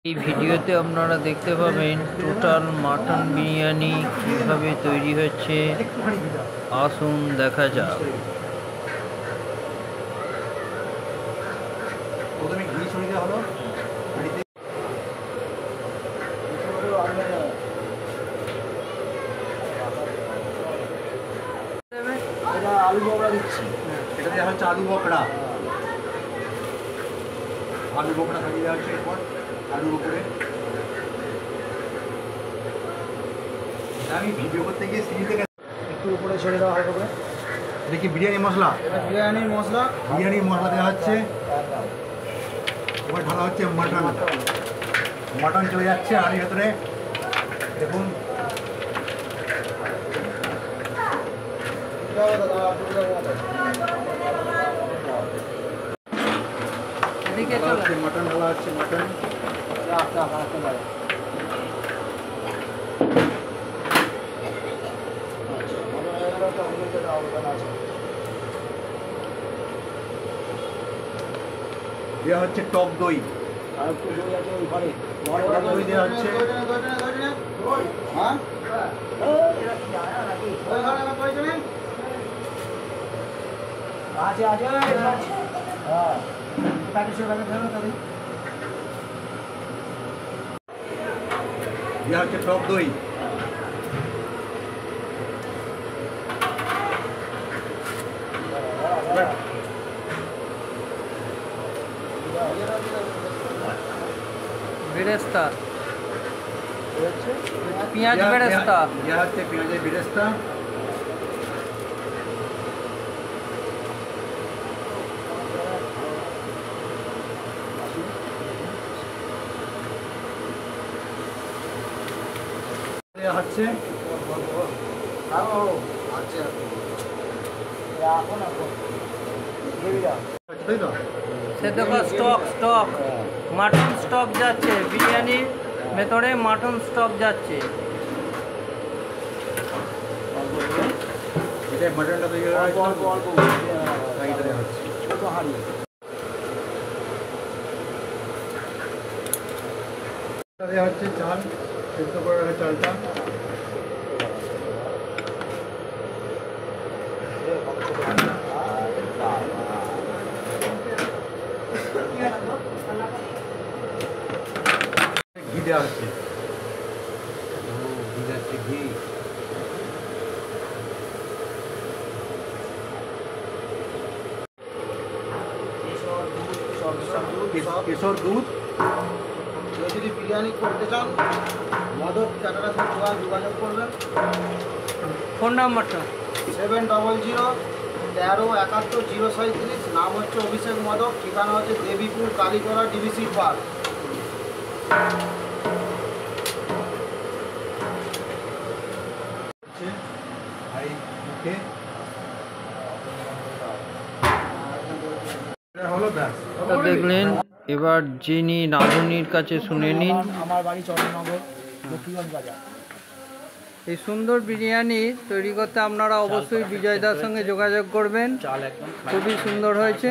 এই ভিডিওতে আপনারা দেখতে পাবেন টোটাল মাটন বিরিয়ানি কিভাবে তৈরি হচ্ছে। আসুন দেখা যাক। প্রথমে ঘি ছড়িয়ে দেওয়া হলো হাঁড়িতে। এটা আলু বকড়া দিচ্ছি। এটা দেওয়া হচ্ছে আলু বকড়া। আলু বকড়া খাইয়ে দেওয়া হচ্ছে। এরপর আলুর উপরে আমি ভিডিও করতে গিয়ে সিঁড়ি থেকে একটু উপরে ছেড়ে দেওয়া হবে। দেখি বিরিয়ানি মশলা, এটা বিরিয়ানির মশলা দেওয়া হচ্ছে। এবার ঢালা হচ্ছে মাটন চলে যাচ্ছে হাঁড়ির ভেতরে। দেখুন মাটন ঢালা হচ্ছে। মাটন দেওয়া হচ্ছে টক দই। আর একটু দই আছে ওই ঘরে, দই দেওয়া হচ্ছে। দেওয়া হচ্ছে টক দই। বেরেস্তা, পেঁয়াজ বেরেস্তা, দেওয়া হচ্ছে পেঁয়াজের বেরেস্তা। দেওয়া হচ্ছে সে দেখো স্টক মাটন স্টক যাচ্ছে, বিরিয়ানির ভেতরে মাটন স্টক যাচ্ছে। এটা মাটনটা তৈরি করা হচ্ছে। দেওয়া হচ্ছে চাল, সেদ্ধ করে রাখা চালটা। ঘি দেওয়া হচ্ছে। ঘি কেশর দুধ। যদি বিরিয়ানি করতে চান মদক চাটাটা যোগাযোগ করবেন। ফোন নাম্বারটা 7000-1371-037। নাম হচ্ছে অভিষেক মদক। ঠিকানা হচ্ছে দেবীপুর কালীতলা ডিবিসি পার্ক। দেখলেন, এবার যিনি রাঁধুনির কাছে শুনে নিন। আমার বাড়ি চন্দ্রনগর, লক্ষ্মীগঞ্জ বাজার। এই সুন্দর বিরিয়ানি তৈরি করতে আপনারা অবশ্যই বিজয়দার সঙ্গে যোগাযোগ করবেন। খুবই সুন্দর হয়েছে।